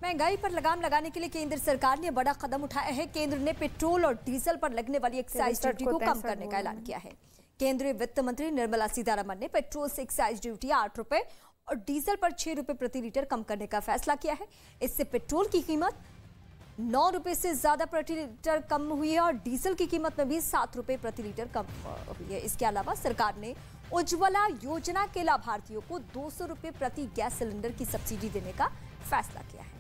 महंगाई पर लगाम लगाने के लिए केंद्र सरकार ने बड़ा कदम उठाया है। केंद्र ने पेट्रोल और डीजल पर लगने वाली एक्साइज ड्यूटी को कम करने का ऐलान किया है। केंद्रीय वित्त मंत्री निर्मला सीतारमण ने पेट्रोल से एक्साइज ड्यूटी 8 रुपए और डीजल पर 6 रुपए प्रति लीटर कम करने का फैसला किया है। इससे पेट्रोल की कीमत 9 रुपए से ज्यादा प्रति लीटर कम हुई है और डीजल की कीमत में भी 7 रुपए प्रति लीटर कम हुई है। इसके अलावा सरकार ने उज्ज्वला योजना के लाभार्थियों को 200 रुपए प्रति गैस सिलेंडर की सब्सिडी देने का फैसला किया है।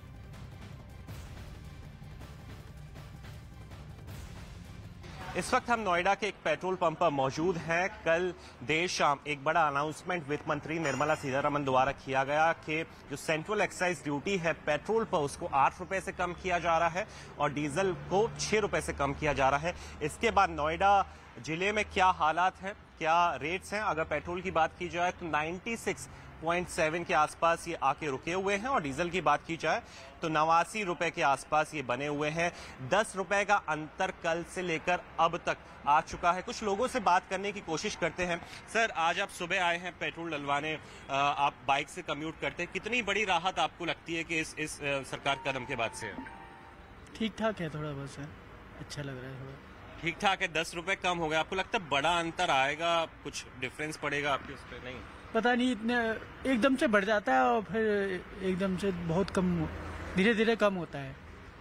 इस वक्त हम नोएडा के एक पेट्रोल पंप पर मौजूद हैं। कल देर शाम एक बड़ा अनाउंसमेंट वित्त मंत्री निर्मला सीतारमण द्वारा किया गया कि जो सेंट्रल एक्साइज ड्यूटी है पेट्रोल पर उसको 8 रुपए से कम किया जा रहा है और डीजल को 6 रुपए से कम किया जा रहा है। इसके बाद नोएडा जिले में क्या हालात हैं, क्या रेट्स हैं, अगर पेट्रोल की बात की जाए तो 96.7 के आसपास ये आके रुके हुए हैं और डीजल की बात की जाए तो 89 रुपए के आसपास ये बने हुए हैं। 10 रुपए का अंतर कल से लेकर अब तक आ चुका है। कुछ लोगों से बात करने की कोशिश करते हैं। सर, आज आप सुबह आए हैं पेट्रोल डलवाने, आप बाइक से कम्यूट करते हैं, कितनी बड़ी राहत आपको लगती है कि इस सरकार कदम के बाद से? ठीक ठाक है, थोड़ा बस है, अच्छा लग रहा है, थोड़ा ठीक ठाक है। 10 रुपए कम हो गया, आपको लगता है बड़ा अंतर आएगा, कुछ डिफरेंस पड़ेगा आपके उस पर? नहीं, पता नहीं, इतने एकदम से बढ़ जाता है और फिर एकदम से बहुत कम, धीरे धीरे कम होता है,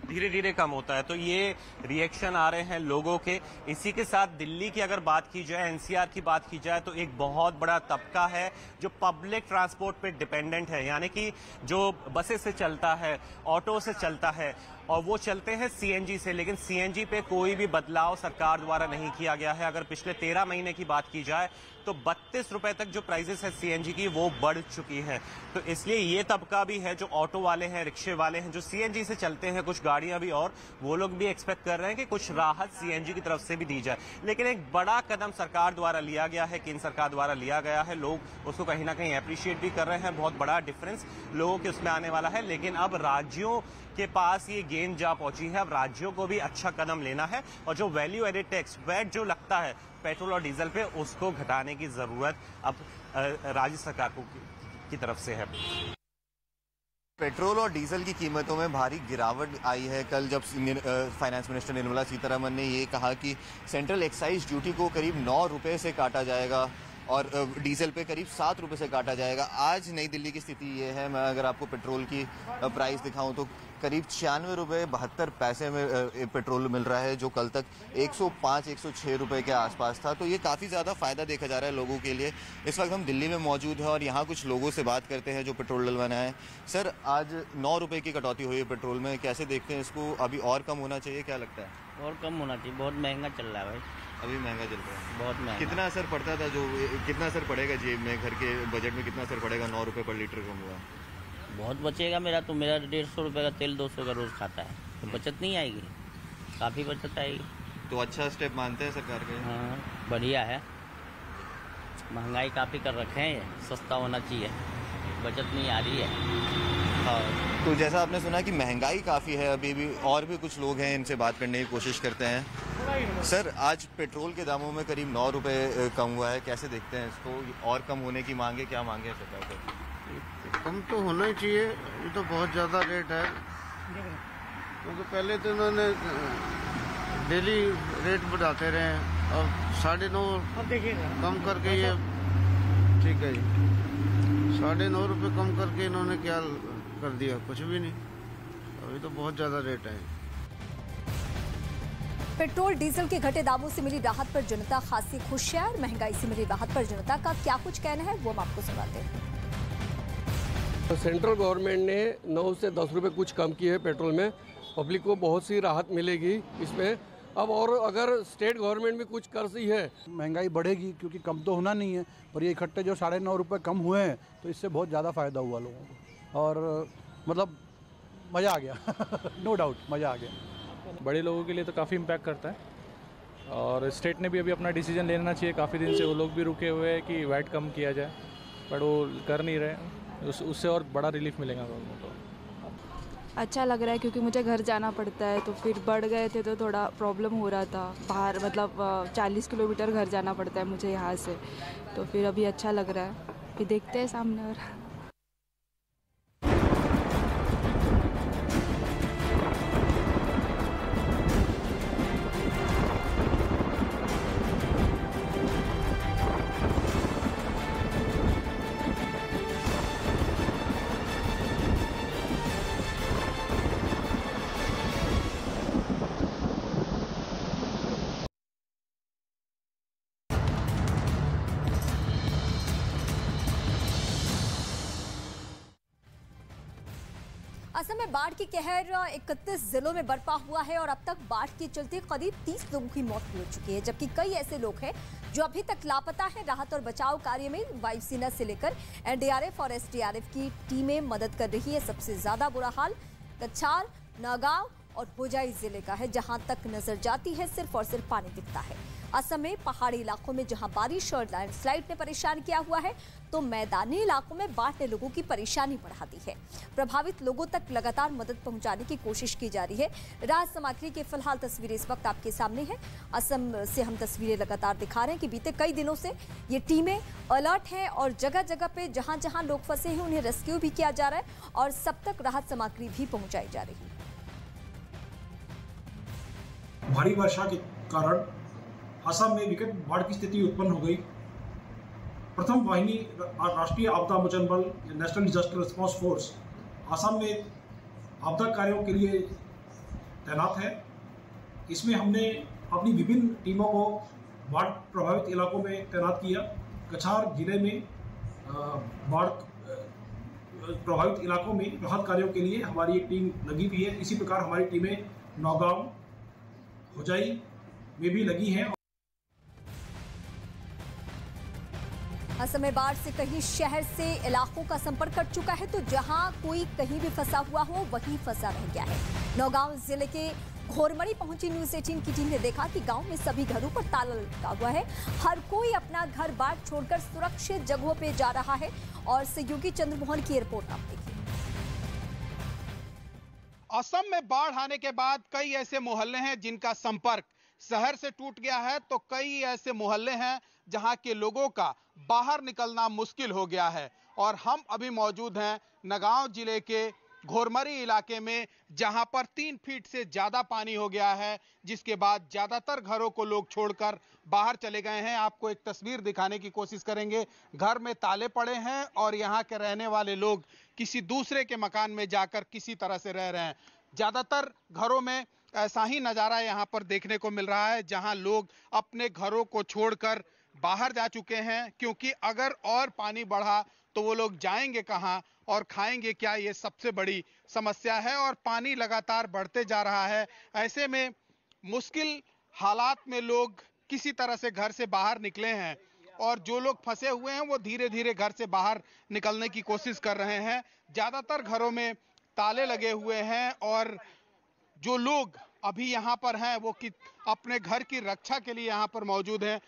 धीरे धीरे कम होता है। तो ये रिएक्शन आ रहे हैं लोगों के। इसी के साथ दिल्ली की अगर बात की जाए, एनसीआर की बात की जाए तो एक बहुत बड़ा तबका है जो पब्लिक ट्रांसपोर्ट पे डिपेंडेंट है, यानी कि जो बसें से चलता है, ऑटो से चलता है और वो चलते हैं सीएनजी से, लेकिन सीएनजी पे कोई भी बदलाव सरकार द्वारा नहीं किया गया है। अगर पिछले 13 महीने की बात की जाए तो 32 रुपए तक जो प्राइसेस है सीएनजी की वो बढ़ चुकी है। तो इसलिए ये तबका भी है जो ऑटो वाले हैं, रिक्शे वाले हैं, जो सीएनजी से चलते हैं, कुछ गाड़ियां भी, और वो लोग भी एक्सपेक्ट कर रहे हैं कि कुछ राहत सीएनजी की तरफ से भी दी जाए। लेकिन एक बड़ा कदम सरकार द्वारा लिया गया है, केंद्र सरकार द्वारा लिया गया है, लोग उसको कहीं ना कहीं अप्रिशिएट भी कर रहे हैं। बहुत बड़ा डिफरेंस लोगों के उसमें आने वाला है। लेकिन अब राज्यों के पास ये गेंद जा पहुंची है। अब राज्यों को भी अच्छा कदम लेना है और जो वैल्यू एडेड टैक्स वैट जो लगता है पेट्रोल और डीजल पे, उसको घटाने की जरूरत अब राज्य सरकार की तरफ से है। पेट्रोल और डीजल की कीमतों में भारी गिरावट आई है। कल जब फाइनेंस मिनिस्टर निर्मला सीतारमण ने ये कहा कि सेंट्रल एक्साइज ड्यूटी को करीब 9 रुपए से काटा जाएगा और डीजल पे करीब 7 रुपए से काटा जाएगा। आज नई दिल्ली की स्थिति ये है, मैं अगर आपको पेट्रोल की प्राइस दिखाऊं तो करीब 96 रुपये 72 पैसे में पेट्रोल मिल रहा है, जो कल तक 105-106 रुपये के आसपास था। तो ये काफ़ी ज़्यादा फ़ायदा देखा जा रहा है लोगों के लिए। इस वक्त हम दिल्ली में मौजूद हैं और यहाँ कुछ लोगों से बात करते हैं जो पेट्रोल डलवाना है। सर, आज 9 रुपये की कटौती हुई है पेट्रोल में, कैसे देखते हैं इसको? अभी और कम होना चाहिए, क्या लगता है? और कम होना चाहिए, बहुत महंगा चल रहा है भाई, अभी महंगा चल रहा है, बहुत महंगा। कितना असर पड़ता था, कितना असर पड़ेगा जेब में, घर के बजट में कितना असर पड़ेगा 9 रुपये पर लीटर कम हुआ? बहुत बचेगा। मेरा 150 रुपये का तेल 200 का रोज खाता है, तो बचत नहीं आएगी, काफ़ी बचत आएगी। तो अच्छा स्टेप मानते हैं सरकार के? हाँ, बढ़िया है। महंगाई काफ़ी कर रखे हैं, सस्ता होना चाहिए, बचत नहीं आ रही है। तो जैसा आपने सुना कि महंगाई काफ़ी है, अभी भी और भी कुछ लोग हैं, इनसे बात करने की कोशिश करते हैं। सर, आज पेट्रोल के दामों में करीब 9 रुपये कम हुआ है, कैसे देखते हैं इसको? और कम होने की मांगे, क्या मांगे हैं सरकार को? कम तो होना ही चाहिए, ये तो बहुत ज़्यादा रेट है, क्योंकि पहले तो इन्होंने डेली रेट बढ़ाते रहे, अब 9.5 कम करके ये ठीक है जी, 9.5 रुपये कम करके इन्होंने क्या कर दिया? कुछ भी नहीं, अभी तो बहुत ज़्यादा रेट है। पेट्रोल डीजल के घटे दामों से मिली राहत पर जनता खासी खुश है और महंगाई से मिली राहत पर जनता का क्या कुछ कहना है वो हम आपको सुनाते हैं। तो सेंट्रल गवर्नमेंट ने 9 से 10 रुपये कुछ कम किए हैं पेट्रोल में, पब्लिक को बहुत सी राहत मिलेगी इसमें। अब और अगर स्टेट गवर्नमेंट भी कुछ कर सी है, महंगाई बढ़ेगी, क्योंकि कम तो होना नहीं है, पर ये इकट्ठे जो 9.5 रुपये कम हुए हैं तो इससे बहुत ज़्यादा फ़ायदा हुआ लोगों को और मतलब मज़ा आ गया नो डाउट मज़ा आ गया। बड़े लोगों के लिए तो काफ़ी इम्पैक्ट करता है और स्टेट ने भी अभी अपना डिसीजन लेना चाहिए। काफ़ी दिन से वो लोग भी रुके हुए हैं कि वैट कम किया जाए, पर वो कर नहीं रहे। उससे और बड़ा रिलीफ मिलेगा गवर्नमेंट को। अच्छा लग रहा है, क्योंकि मुझे घर जाना पड़ता है, तो फिर बढ़ गए थे तो थोड़ा प्रॉब्लम हो रहा था। बाहर मतलब 40 किलोमीटर घर जाना पड़ता है मुझे यहाँ से, तो फिर अभी अच्छा लग रहा है। फिर देखते हैं सामने और असम में बाढ़ की कहर 31 जिलों में बरपा हुआ है और अब तक बाढ़ के चलते करीब 30 लोगों की मौत हो चुकी है, जबकि कई ऐसे लोग हैं जो अभी तक लापता हैं। राहत और बचाव कार्य में वायुसेना से लेकर एनडीआरएफ और एसडीआरएफ की टीमें मदद कर रही है। सबसे ज्यादा बुरा हाल कछार, नगांव और होजाई जिले का है, जहां तक नजर जाती है सिर्फ और सिर्फ पानी दिखता है। असम में पहाड़ी इलाकों में जहां बारिश और लैंडस्लाइड ने परेशान किया हुआ है, तो मैदानी इलाकों में बाढ़ ने लोगों की परेशानी बढ़ा दी है। प्रभावित लोगों तक लगातार मदद पहुंचाने की कोशिश की जा रही है। राहत सामग्री की फिलहाल तस्वीरें इस वक्त आपके सामने हैं। असम से हम तस्वीरें लगातार दिखा रहे हैं कि बीते कई दिनों से ये टीमें अलर्ट हैं और जगह जगह पे जहां जहां लोग फंसे हैं उन्हें रेस्क्यू भी किया जा रहा है और सब तक राहत सामग्री भी पहुंचाई जा रही है। भारी वर्षा के कारण असम में विकट बाढ़ की स्थिति उत्पन्न हो गई। प्रथम वाहिनी राष्ट्रीय आपदा मोचन बल national disaster response force Assam में आपदा कार्यों के लिए तैनात है। इसमें हमने अपनी विभिन्न टीमों को बाढ़ प्रभावित इलाकों में तैनात किया। कछार जिले में बाढ़ प्रभावित इलाकों में राहत कार्यों के लिए हमारी एक टीम लगी हुई है। इसी प्रकार हमारी टीमें नौगांव, होजाई में भी लगी हैं। असम में बाढ़ से कहीं शहर से इलाकों का संपर्क कट चुका है, तो जहां कोई कहीं भी फंसा हुआ हो वहीं फंसा रह गया है। नौगांव जिले के घोरमरी पहुंची न्यूज़ 18 की टीम ने देखा कि गांव में सभी घरों पर ताला लटका हुआ है। हर कोई अपना घर बार छोड़कर सुरक्षित जगहों पे जा रहा है। और सहयोगी चंद्रमोहन की रिपोर्ट आप देखिए। असम में बाढ़ आने के बाद कई ऐसे मोहल्ले हैं जिनका संपर्क शहर से टूट गया है, तो कई ऐसे मोहल्ले हैं जहां के लोगों का बाहर निकलना मुश्किल हो गया है। और हम अभी मौजूद हैं नगांव जिले के घोरमरी इलाके में, जहां पर 3 फीट से ज्यादा पानी हो गया है, जिसके बाद ज्यादातर घरों को लोग छोड़कर बाहर चले गए हैं। आपको एक तस्वीर दिखाने की कोशिश करेंगे। घर में ताले पड़े हैं और यहाँ के रहने वाले लोग किसी दूसरे के मकान में जाकर किसी तरह से रह रहे हैं। ज्यादातर घरों में ऐसा ही नजारा यहाँ पर देखने को मिल रहा है, जहां लोग अपने घरों को छोड़कर बाहर जा चुके हैं, क्योंकि अगर और पानी बढ़ा तो वो लोग जाएंगे कहां और खाएंगे क्या, ये सबसे बड़ी समस्या है। और पानी लगातार बढ़ते जा रहा है। ऐसे में मुश्किल हालात में लोग किसी तरह से घर से बाहर निकले हैं और जो लोग फंसे हुए हैं वो धीरे धीरे घर से बाहर निकलने की कोशिश कर रहे हैं। ज्यादातर घरों में ताले लगे हुए हैं और जो लोग अभी यहाँ पर हैं वो अपने घर की रक्षा के लिए यहाँ पर मौजूद हैं।